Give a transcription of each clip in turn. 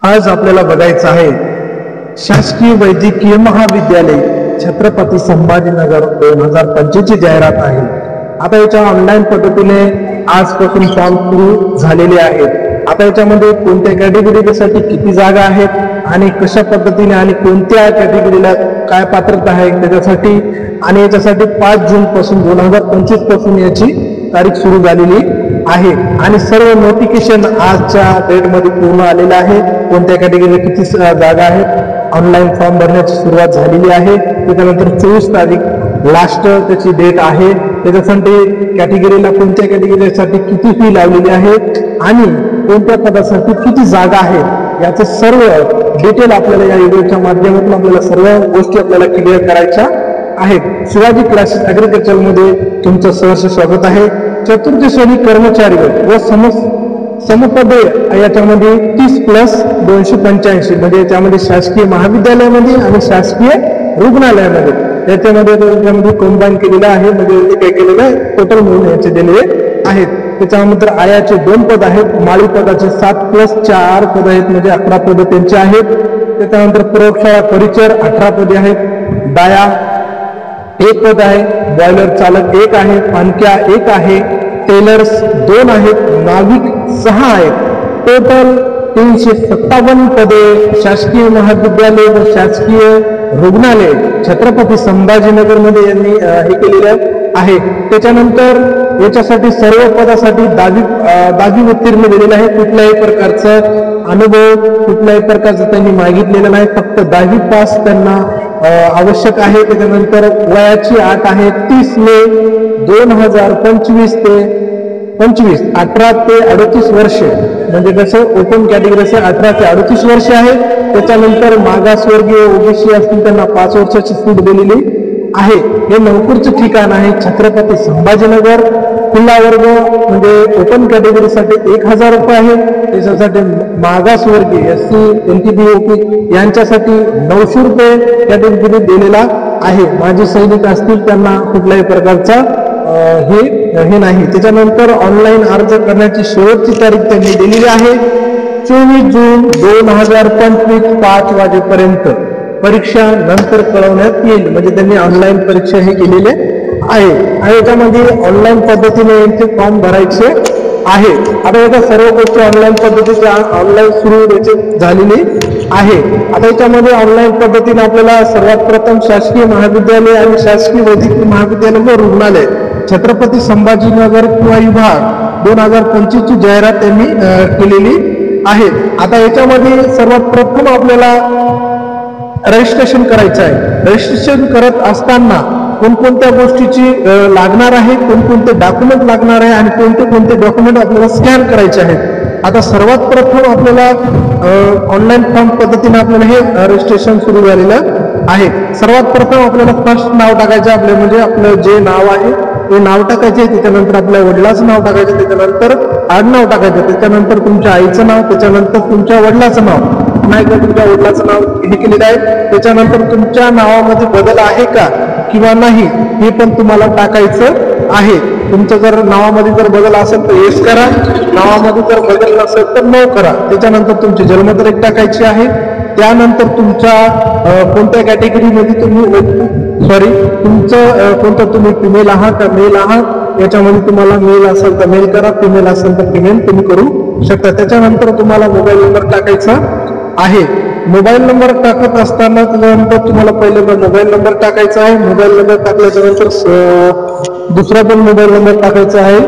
आज आपल्याला बघायचं आहे शासकीय वैद्यकीय महाविद्यालय छत्रपती संभाजीनगर 2025 ची जाहिरात आहे। आता याच्या ऑनलाईन पद्धतीने आजपासून फॉर्म सुरू झालेले आहेत। आता याच्यामध्ये कोणत्या कॅटेगरीसाठी किती जागा आहेत आणि कशा पद्धतीने आणि कोणत्या कॅटेगरीला काय पात्रता आहे त्याच्यासाठी आणि याच्यासाठी 5 जून पासून 2025 पासून याची तारीख सुरू झालेली आहे आणि सर्व नोटिफिकेशन आजच्या डेट मध्ये पूर्ण आलेलं आहे। कोणत्या कॅटेगरीला किती जागा आहेत, ऑनलाईन फॉर्म भरण्याची सुरुवात झालेली आहे। त्याच्यानंतर 24 तारीख लास्ट त्याची डेट आहे। त्याच्यासाठी कॅटेगरीला कोणत्या कॅटेगरीसाठी किती फी लावलेली आहे आणि कोणत्या पदासाठी किती जागा आहेत याचे सर्व डिटेल आपल्याला या व्हिडिओच्या माध्यमातून आपल्याला सर्व गोष्टी आपल्याला क्लिअर करायच्या आहेत। शिवाजी क्लासेस ऍग्रीकल्चर मध्ये तुमचं सहर्ष स्वागत आहे। चतुर्थ श्रेणी कर्मचारी व समपदे याच्यामध्ये 30+285 म्हणजे याच्यामध्ये शासकीय महाविद्यालयामध्ये आणि शासकीय रुग्णालयामध्ये त्याच्यामध्ये कंबाईन केलेलं आहे। म्हणजे काय केलेलं आहे टोटल मिळून याचे दिलेले आहेत। त्याच्यानंतर आयाचे 2 पद आहेत, माळी पदाचे 7+4 पद आहेत म्हणजे 11 पद त्यांचे आहेत। त्याच्यानंतर प्रयोगशाळा परिचर 18 पदे आहेत, डाया 1 पद आहे, बॉयलर चालक 1 आहे, पाणक्या 1 आहे, टेलर्स 2 आहेत, नाविक 6 आहेत। टोटल 357 पदे शासकीय महाविद्यालय व शासकीय रुग्णालय छत्रपती संभाजीनगर मध्ये यांनी हे केलेले आहे। त्याच्यानंतर याच्यासाठी सर्व पदासाठी 10वी उत्तीर्ण दिलेलं आहे। कुठल्याही प्रकारचा अनुभव कुठल्याही प्रकारचं त्यांनी मागितलेलं नाही, फक्त 10वी पास त्यांना आवश्यक आहे। त्याच्यानंतर वयाची अट आहे 30 मे 2025 ते 25 18 ते 38 वर्ष म्हणजे कसं ओपन कॅटेगरी 18 ते 38 वर्ष आहे। त्याच्यानंतर मागासवर्गीय ओबीसी असतील त्यांना 5 वर्षाची सूट दिलेली आहे। हे नोकरीचं ठिकाण आहे छत्रपती संभाजीनगर। खुला वर्ग म्हणजे ओपन कॅटेगरीसाठी 1000 रुपये आहे। त्याच्यासाठी मागासवर्गीय SC NTB OP यांच्यासाठी 900 रुपये कॅटेगरी दिलेला आहे। माजी सैनिक असतील त्यांना कुठल्याही प्रकारचा हे नाही। त्याच्यानंतर ऑनलाईन अर्ज करण्याची शेवटची तारीख त्यांनी दिलेली आहे 24 जून 2025 5 वाजेपर्यंत। परीक्षा नंतर कळवण्यात येईल म्हणजे त्यांनी ऑनलाईन परीक्षा हे केलेले आहे आणि याच्यामध्ये ऑनलाईन पद्धतीने यांचे फॉर्म भरायचे आहे। आता याच्या सर्व गोष्टी ऑनलाईन पद्धतीच्या ऑनलाईन सुरू झालेली आहे। आता याच्यामध्ये ऑनलाईन पद्धतीने आपल्याला सर्वात प्रथम शासकीय महाविद्यालय आणि शासकीय वैद्यकीय महाविद्यालय व रुग्णालय छत्रपती संभाजीनगर किंवा विभाग 2025 ची जाहिरात त्यांनी केलेली आहे। आता याच्यामध्ये सर्वात प्रथम आपल्याला रजिस्ट्रेशन करायचं आहे। रजिस्ट्रेशन करत असताना कोणकोणत्या गोष्टीची लागणार आहे, कोणकोणते डॉक्युमेंट लागणार आहे आणि कोणते कोणते डॉक्युमेंट आपल्याला स्कॅन करायचे आहेत। आता सर्वात प्रथम आपल्याला ऑनलाईन फॉर्म पद्धतीने आपल्याला हे रजिस्ट्रेशन सुरू झालेलं आहे। सर्वात प्रथम आपल्याला फर्स्ट नाव टाकायचं आपलं म्हणजे आपलं जे नाव आहे ते नाव टाकायचे, त्याच्यानंतर आपल्या वडिलाचं नाव टाकायचं, त्याच्यानंतर आडनाव टाकायचं, त्याच्यानंतर तुमच्या आईचं नाव, त्याच्यानंतर तुमच्या वडिलाचं नाव नाही का तुमच्या वडिलाचं नाव हे केलेलं आहे। त्याच्यानंतर तुमच्या नावामध्ये बदल आहे का किंवा नाही हे पण तुम्हाला टाकायचं आहे। तुमचं जर नावामध्ये जर बदल असेल तर येस करा, नावामध्ये जर बदल नसेल तर नो करा। त्याच्यानंतर तुमची जन्मतारीख टाकायची आहे। त्यानंतर तुमच्या कोणत्या कॅटेगरीमध्ये तुमचं कोणतं तुम्ही फिमेल आहात का मेल आहात याच्यामध्ये तुम्हाला मेल असेल तर मेल करा, फिमेल असेल तर फिमेल तुम्ही करू शकता। त्याच्यानंतर तुम्हाला मोबाईल नंबर टाकायचा आहे। मोबाईल नंबर टाकत असताना त्याच्यानंतर तुम्हाला पहिले मोबाईल नंबर टाकायचा आहे। मोबाईल नंबर टाकल्याच्या नंतर दुसरा पण मोबाईल नंबर टाकायचा आहे।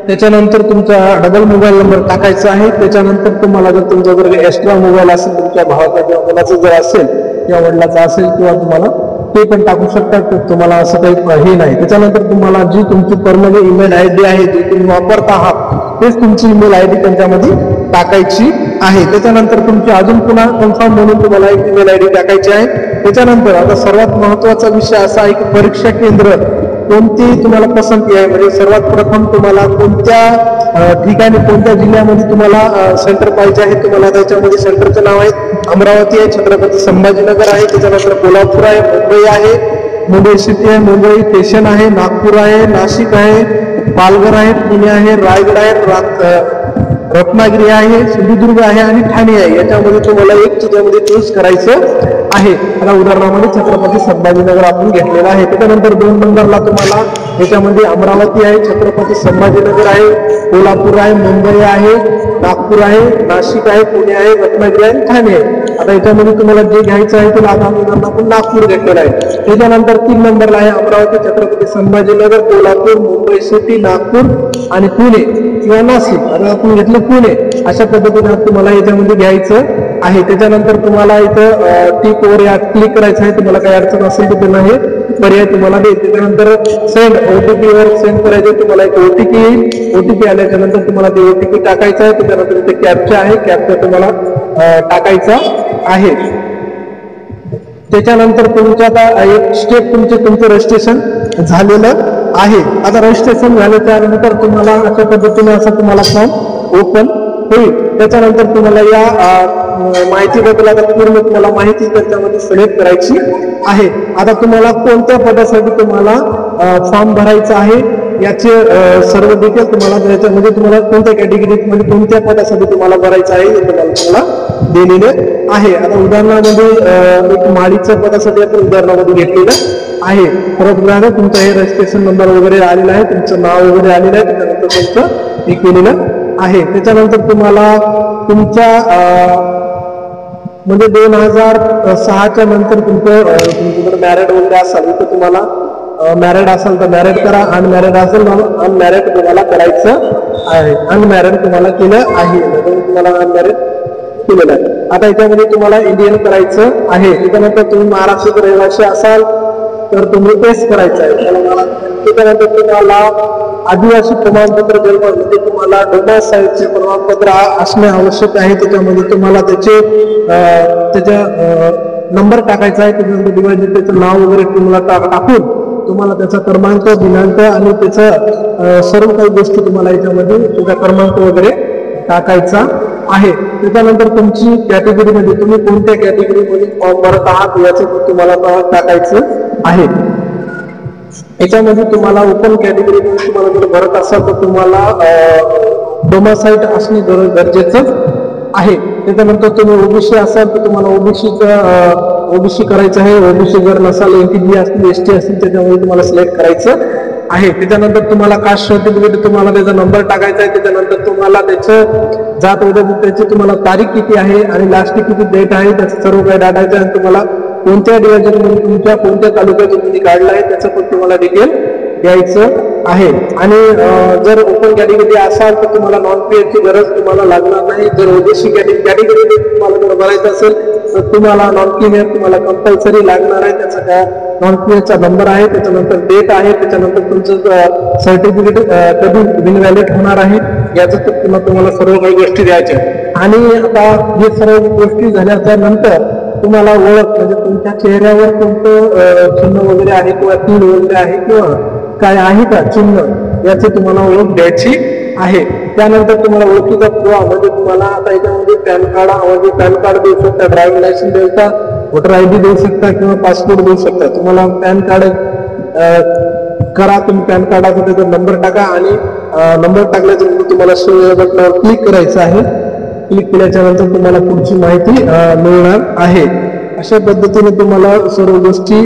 त्याच्यानंतर तुमचा डबल मोबाईल नंबर टाकायचा आहे। त्याच्यानंतर तुम्हाला जर तुमचा जर एक्स्ट्रा मोबाईल असेल तुमच्या भावाचा किंवा मुलाचा जर असेल किंवा वडिलाचा असेल किंवा तुम्हाला ते पण टाकू शकता, तुम्हाला असं काही हे नाही। त्याच्यानंतर तुम्हाला जी तुमची परमनंट ईमेल ID आहे जी तुम्ही वापरत आहात तेच तुमची ईमेल ID त्यांच्यामध्ये टाकायची आहे। त्याच्यानंतर तुमची अजून पुन्हा कन्फर्म म्हणून तुम्हाला एक ईमेल ID टाकायची आहे। त्याच्यानंतर आता सर्वात महत्त्वाचा विषय असा आहे की परीक्षा केंद्र कोणती तुम्हाला पसंती आहे म्हणजे सर्वात प्रथम तुम्हाला कोणत्या ठिकाणी कोणत्या जिल्ह्यामध्ये तुम्हाला सेंटर पाहिजे आहे। तुम्हाला त्याच्यामध्ये सेंटरचं नाव आहे अमरावती आहे, छत्रपती संभाजीनगर आहे, त्याच्यानंतर कोल्हापूर आहे, मुंबई आहे, मुंबई सिटी आहे, मुंबई स्टेशन आहे, नागपूर आहे, नाशिक आहे, पालघर आहे, पुणे आहे, रायगड आहे, रत्नागिरी आहे, सिंधुदुर्ग आहे आणि ठाणे आहे. याच्यामध्ये तुम्हाला एक त्याच्यामध्ये चूज करायचं आहे. आता उदाहरणामध्ये छत्रपती संभाजीनगर आपण घेतलेला आहे. त्याच्यानंतर 2 नंबरला तुम्हाला याच्यामध्ये अमरावती आहे, छत्रपती संभाजीनगर आहे, कोल्हापूर आहे, मुंबई आहे, नागपूर आहे, नाशिक आहे, पुणे आहे, रत्नागिरी आहे, ठाणे आहे. आता याच्यामध्ये तुम्हाला जे घ्यायचं आहे ते आता आपण नागपूर घेतलेलं आहे. त्याच्यानंतर 3 नंबरला आहे अमरावती, छत्रपती संभाजीनगर, कोल्हापूर, मुंबई सिटी, नागपूर आणि पुणे किंवा नाशिक. आता आपण घेतलं पुणे. अशा पद्धतीने तुम्हाला याच्यामध्ये घ्यायचं आहे. त्याच्यानंतर तुम्हाला इथं टिक वर या क्लिक करायचं आहे. तुम्हाला काही अडचण असेल तर त्यांना हे पर्याय तुम्हाला देईल. त्याच्यानंतर सेंड OTP वर सेंड करायचे. तुम्हाला एक OTP येईल. OTP आल्याच्या नंतर तुम्हाला ते OTP टाकायचं आहे. त्याच्यानंतर इथे कॅप्चा आहे, कॅप्चा तुम्हाला टाकायचा आहे. त्याच्यानंतर तुमचं आता एक स्टेप तुमचं रजिस्ट्रेशन झालेलं आहे. आता रजिस्ट्रेशन झाल्याच्या नंतर तुम्हाला अशा पद्धतीने असं तुम्हाला फॉर्म ओपन होईल. त्याच्यानंतर तुम्हाला या माहितीबद्दल आता पूर्ण तुम्हाला माहिती त्याच्यामध्ये सिलेक्ट करायची आहे. आता तुम्हाला कोणत्या पदासाठी तुम्हाला फॉर्म भरायचा आहे याचे सर्व डिटेल तुम्हाला याच्यामध्ये तुम्हाला कोणत्या कॅटेगरीमध्ये कोणत्या पदासाठी तुम्हाला भरायचं आहे हे तुम्हाला दिलेले आहे. आता उदाहरणामध्ये एक माळीच्या पदासाठी आपण उदाहरणामध्ये घेतलेलं आहे. परत बघा तुमचं हे रजिस्ट्रेशन नंबर वगैरे आलेला आहे, तुमचं नाव वगैरे आलेलं आहे, त्याच्यानंतर तुमचं हे केलेलं आहे. त्याच्यानंतर तुम्हाला तुमच्या म्हणजे 2006च्या नंतर तुमच्याकडे मॅरिड वगैरे असाल तर तुम्हाला मॅरिड असाल तर मॅरिड करा, अनमॅरिड असेल अनमॅरिड तुम्हाला करायचं आहे. अनमॅरिड तुम्हाला केलं आहे, तुम्हाला अनमॅरिड केलेलं आहे. आता याच्यामध्ये तुम्हाला इंडियन करायचं आहे. त्याच्यानंतर तुम्ही महाराष्ट्र रहिवासी असाल तर तुम्ही एस करायचं आहे. त्याच्यानंतर तुम्हाला आदिवासी प्रमाणपत्र जन्म म्हणजे तुम्हाला डोमासाईलचे प्रमाणपत्र असणे आवश्यक आहे. त्याच्यामध्ये तुम्हाला त्याच्या नंबर टाकायचा आहे. त्याच्यानंतर डिव्हायडर त्याचं नाव वगैरे तुम्हाला टाकून तुम्हाला त्याचा क्रमांक, दिनांक आणि त्याचं सर्व काही गोष्टी तुम्हाला याच्यामध्ये त्याचा क्रमांक वगैरे टाकायचा आहे. त्याच्यानंतर तुमची कॅटेगरीमध्ये तुम्ही कोणत्या कॅटेगरीमध्ये फॉर्म भरत आहात याचं तुम्हाला टाकायचं आहे. याच्यामध्ये तुम्हाला ओपन कॅटेगरीमध्ये तुम्हाला जर भरत असाल तर तुम्हाला डोमासाइट असणे गरजेचं आहे. त्याच्यानंतर तुम्ही ओबीसी असाल तर तुम्हाला ओबीसी करायचं आहे. ओबीसी जर नसाल NTB असतील ST असतील त्याच्यामध्ये तुम्हाला सिलेक्ट करायचं आहे. त्याच्यानंतर तुम्हाला कास्ट सर्टिफिकेट तुम्हाला त्याचा नंबर टाकायचा आहे. त्याच्यानंतर तुम्हाला त्याचं जात त्याची तुम्हाला तारीख किती आहे आणि लास्ट किती डेट आहे त्याचं सर्व काही टाकायचं आहे. तुम्हाला कोणत्या डिव्हिजनमध्ये तुमच्या कोणत्या तालुक्यात तुम्ही काढला आहे त्याचं पण तुम्हाला डिटेल द्यायचं आहे. आणि जर ओपन कॅटेगरी असाल तर तुम्हाला नॉन पीएचची गरज तुम्हाला लागणार नाही. जर ओबीसी कॅटेगरी तुम्हाला जर भरायचं असेल तर तुम्हाला नॉन पीएच तुम्हाला कंपल्सरी लागणार आहे. त्याचा काय नॉन पीएचचा नंबर आहे, त्याच्यानंतर डेट आहे, त्याच्यानंतर तुमचं सर्टिफिकेट कधी इनव्हॅलिड होणार आहे याचं तुम्हाला सर्व काही गोष्टी द्यायच्या. आणि आता हे सर्व गोष्टी झाल्याच्या नंतर तुम्हाला ओळख म्हणजे तुमच्या चेहऱ्यावर कोणतं चिन्ह वगैरे आहे किंवा तीळ वगैरे आहे किंवा काय आहे का चिन्ह याची तुम्हाला ओळख द्यायची आहे. त्यानंतर तुम्हाला ओळखीचा पुरावा म्हणजे तुम्हाला आता याच्यामध्ये पॅन कार्ड देऊ शकता, ड्रायव्हिंग लायसन्स देऊ शकता, वोटर ID देऊ शकता किंवा पासपोर्ट देऊ शकता. तुम्हाला पॅन कार्ड करा, तुम्ही पॅन कार्डाचा त्याचा नंबर टाका आणि नंबर टाकल्याच्या नंतर तुम्हाला सेव्ह बटनावर क्लिक करायचं आहे. क्लिक केल्याच्या नंतर तुम्हाला पुढची माहिती मिळणार आहे. अशा पद्धतीने तुम्हाला सर्व गोष्टी